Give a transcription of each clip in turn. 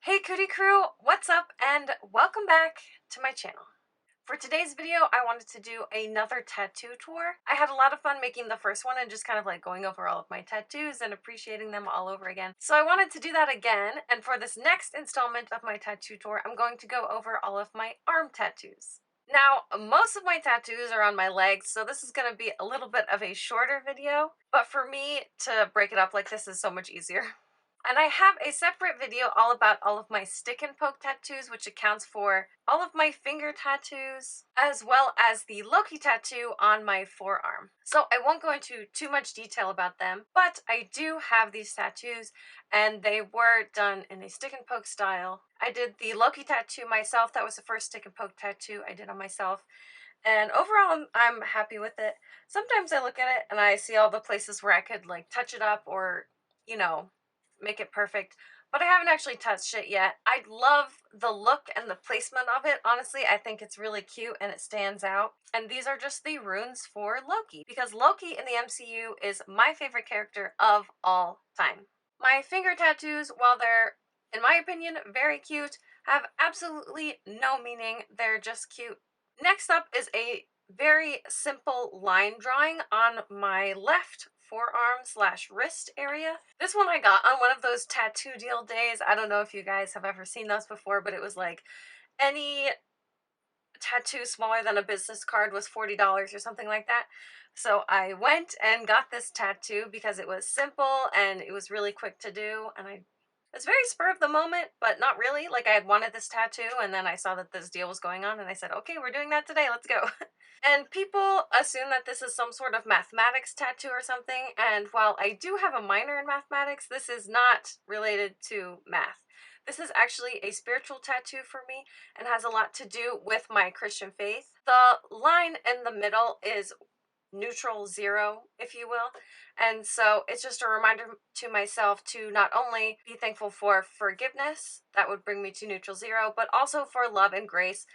Hey Cootie Crew, what's up and welcome back to my channel. For today's video, I wanted to do another tattoo tour. I had a lot of fun making the first one and just kind of like going over all of my tattoos and appreciating them all over again. So I wanted to do that again, and for this next installment of my tattoo tour, I'm going to go over all of my arm tattoos. Now, most of my tattoos are on my legs, so this is going to be a little bit of a shorter video, but for me to break it up like this is so much easier. And I have a separate video all about all of my stick and poke tattoos, which accounts for all of my finger tattoos, as well as the Loki tattoo on my forearm. So I won't go into too much detail about them, but I do have these tattoos, and they were done in a stick and poke style. I did the Loki tattoo myself. That was the first stick and poke tattoo I did on myself. And overall, I'm happy with it. Sometimes I look at it and I see all the places where I could like touch it up or, you know, make it perfect, but I haven't actually touched it yet. I love the look and the placement of it. Honestly, I think it's really cute and it stands out. And these are just the runes for Loki, because Loki in the MCU is my favorite character of all time. My finger tattoos, while they're, in my opinion, very cute, have absolutely no meaning. They're just cute. Next up is a very simple line drawing on my left forearm slash wrist area. This one I got on one of those tattoo deal days. I don't know if you guys have ever seen those before, but it was like any tattoo smaller than a business card was $40 or something like that. So I went and got this tattoo because it was simple and it was really quick to do, and I was very spur of the moment, but not really. Like, I had wanted this tattoo and then I saw that this deal was going on and I said, okay, we're doing that today, let's go. And people assume that this is some sort of mathematics tattoo or something, and while I do have a minor in mathematics, this is not related to math. This is actually a spiritual tattoo for me and has a lot to do with my Christian faith. The line in the middle is neutral zero, if you will. And so it's just a reminder to myself to not only be thankful for forgiveness, that would bring me to neutral zero, but also for love and grace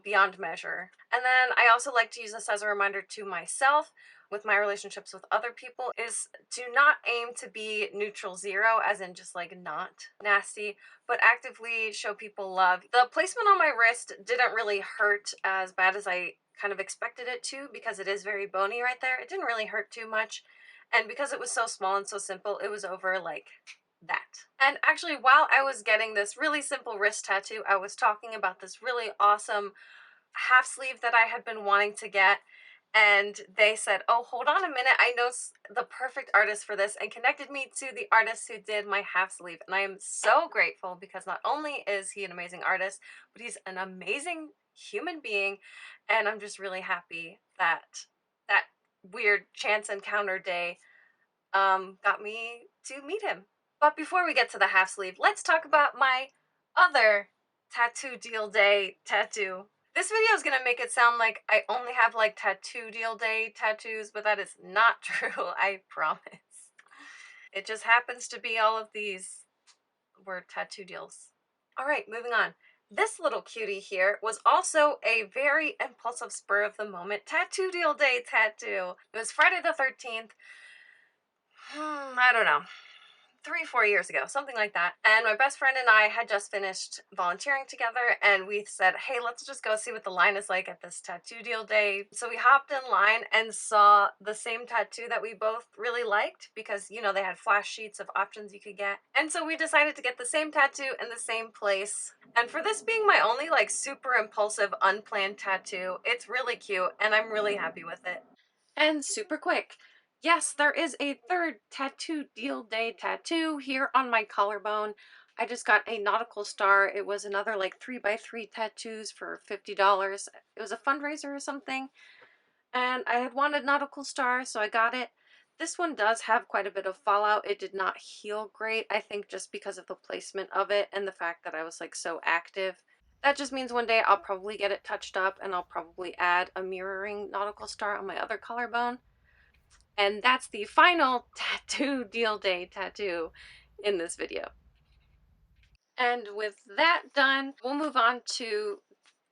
beyond measure. And then I also like to use this as a reminder to myself with my relationships with other people is to not aim to be neutral zero, as in just like not nasty, but actively show people love. The placement on my wrist didn't really hurt as bad as I kind of expected it to, because it is very bony right there. It didn't really hurt too much, and because it was so small and so simple, it was over like that. And actually, while I was getting this really simple wrist tattoo, I was talking about this really awesome half sleeve that I had been wanting to get, and they said, oh, hold on a minute, I know the perfect artist for this, and connected me to the artist who did my half sleeve. And I am so grateful, because not only is he an amazing artist, but he's an amazing human being, and I'm just really happy that that weird chance encounter day got me to meet him. But before we get to the half sleeve, let's talk about my other tattoo deal day tattoo. This video is going to make it sound like I only have like tattoo deal day tattoos, but that is not true, I promise. It just happens to be all of these were tattoo deals. All right, moving on. This little cutie here was also a very impulsive spur of the moment tattoo deal day tattoo. It was Friday the 13th. I don't know. 3-4 years ago, something like that. And my best friend and I had just finished volunteering together, and we said, hey, let's just go see what the line is like at this tattoo deal day. So we hopped in line and saw the same tattoo that we both really liked, because, you know, they had flash sheets of options you could get. And so we decided to get the same tattoo in the same place. And for this being my only like super impulsive, unplanned tattoo, it's really cute and I'm really happy with it. And super quick. Yes, there is a third tattoo deal day tattoo here on my collarbone. I just got a nautical star. It was another like 3x3 tattoos for $50. It was a fundraiser or something. And I had wanted nautical star, so I got it. This one does have quite a bit of fallout. It did not heal great, I think just because of the placement of it and the fact that I was like so active. That just means one day I'll probably get it touched up, and I'll probably add a mirroring nautical star on my other collarbone. And that's the final tattoo deal day tattoo in this video. And with that done, we'll move on to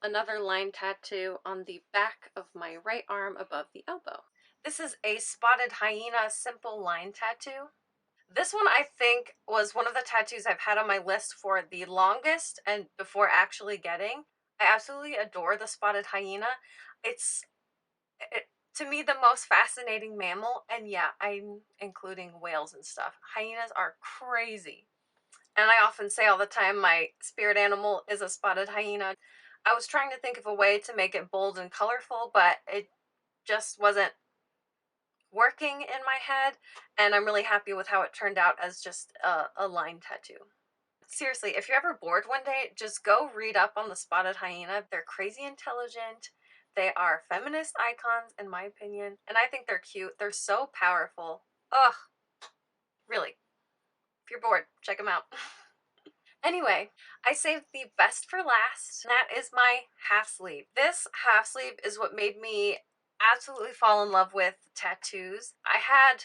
another line tattoo on the back of my right arm above the elbow. This is a spotted hyena simple line tattoo. This one I think was one of the tattoos I've had on my list for the longest and before actually getting. I absolutely adore the spotted hyena. It's it, to me the most fascinating mammal, and yeah, I'm including whales and stuff. Hyenas are crazy. And I often say all the time my spirit animal is a spotted hyena. I was trying to think of a way to make it bold and colorful, but it just wasn't working in my head, and I'm really happy with how it turned out as just a line tattoo. Seriously, if you're ever bored one day, just go read up on the spotted hyena. They're crazy intelligent. They are feminist icons, in my opinion, and I think they're cute. They're so powerful. Ugh, really. If you're bored, check them out. Anyway, I saved the best for last, and that is my half sleeve. This half sleeve is what made me absolutely fall in love with tattoos. I had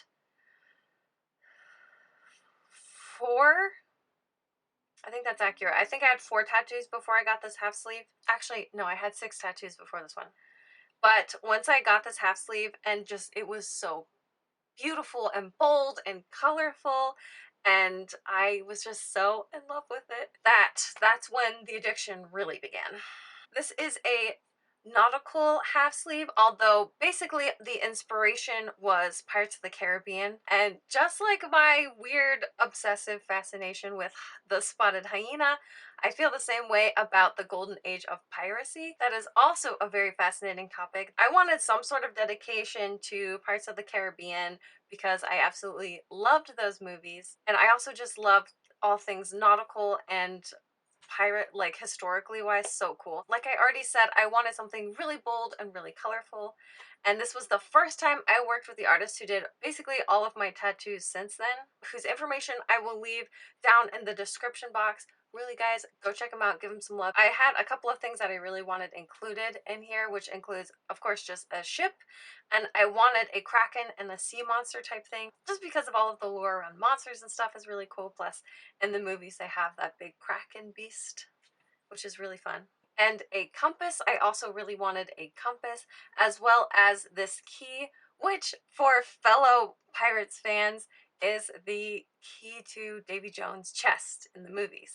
four. I think that's accurate. I think I had four tattoos before I got this half sleeve. Actually, no, I had six tattoos before this one. But once I got this half sleeve, and just it was so beautiful and bold and colorful, and I was just so in love with it. That's when the addiction really began. This is a nautical half sleeve, although basically the inspiration was Pirates of the Caribbean. And just like my weird obsessive fascination with the spotted hyena, I feel the same way about the golden age of piracy. That is also a very fascinating topic. I wanted some sort of dedication to Pirates of the Caribbean because I absolutely loved those movies. And I also just loved all things nautical and pirate, like historically wise, so cool. Like I already said, I wanted something really bold and really colorful, and this was the first time I worked with the artist who did basically all of my tattoos since then, whose information I will leave down in the description box. Really, guys, go check them out, give them some love. I had a couple of things that I really wanted included in here, which includes, of course, just a ship, and I wanted a kraken and a sea monster type thing, just because of all of the lore around monsters and stuff is really cool. Plus, in the movies, they have that big kraken beast, which is really fun. And a compass. I also really wanted a compass, as well as this key, which for fellow Pirates fans is the key to Davy Jones' chest in the movies.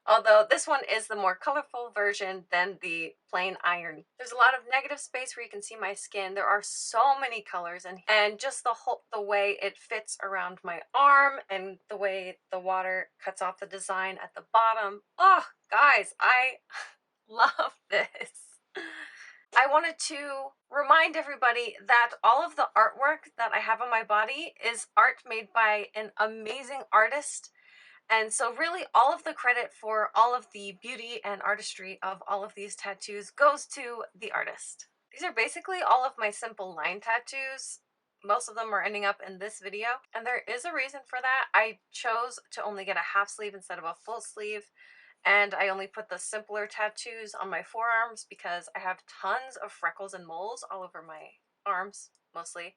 Although this one is the more colorful version than the plain iron. There's a lot of negative space where you can see my skin. There are so many colors, and just the way it fits around my arm, and the way the water cuts off the design at the bottom. Oh, guys, I love this. I wanted to remind everybody that all of the artwork that I have on my body is art made by an amazing artist, and so really all of the credit for all of the beauty and artistry of all of these tattoos goes to the artist. These are basically all of my simple line tattoos. Most of them are ending up in this video, and there is a reason for that. I chose to only get a half sleeve instead of a full sleeve, and I only put the simpler tattoos on my forearms because I have tons of freckles and moles all over my arms, mostly.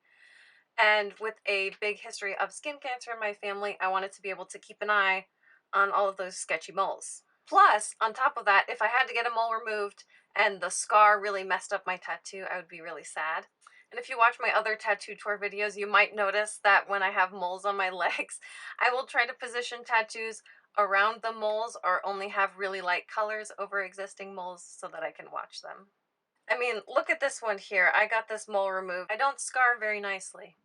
And with a big history of skin cancer in my family, I wanted to be able to keep an eye on all of those sketchy moles. Plus, on top of that, if I had to get a mole removed and the scar really messed up my tattoo, I would be really sad. And if you watch my other tattoo tour videos, you might notice that when I have moles on my legs, I will try to position tattoos around the moles or only have really light colors over existing moles so that I can watch them. I mean, look at this one here. I got this mole removed. I don't scar very nicely.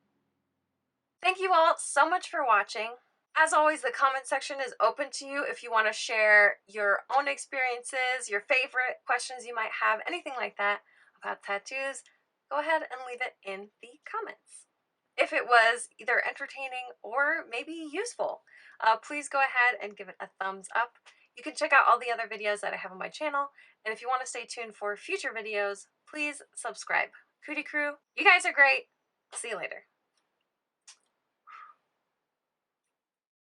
Thank you all so much for watching. As always, the comment section is open to you if you want to share your own experiences, your favorite questions you might have, anything like that about tattoos. Go ahead and leave it in the comments. If it was either entertaining or maybe useful, please go ahead and give it a thumbs up. You can check out all the other videos that I have on my channel, and if you want to stay tuned for future videos, please subscribe. Cootie Crew, you guys are great. See you later.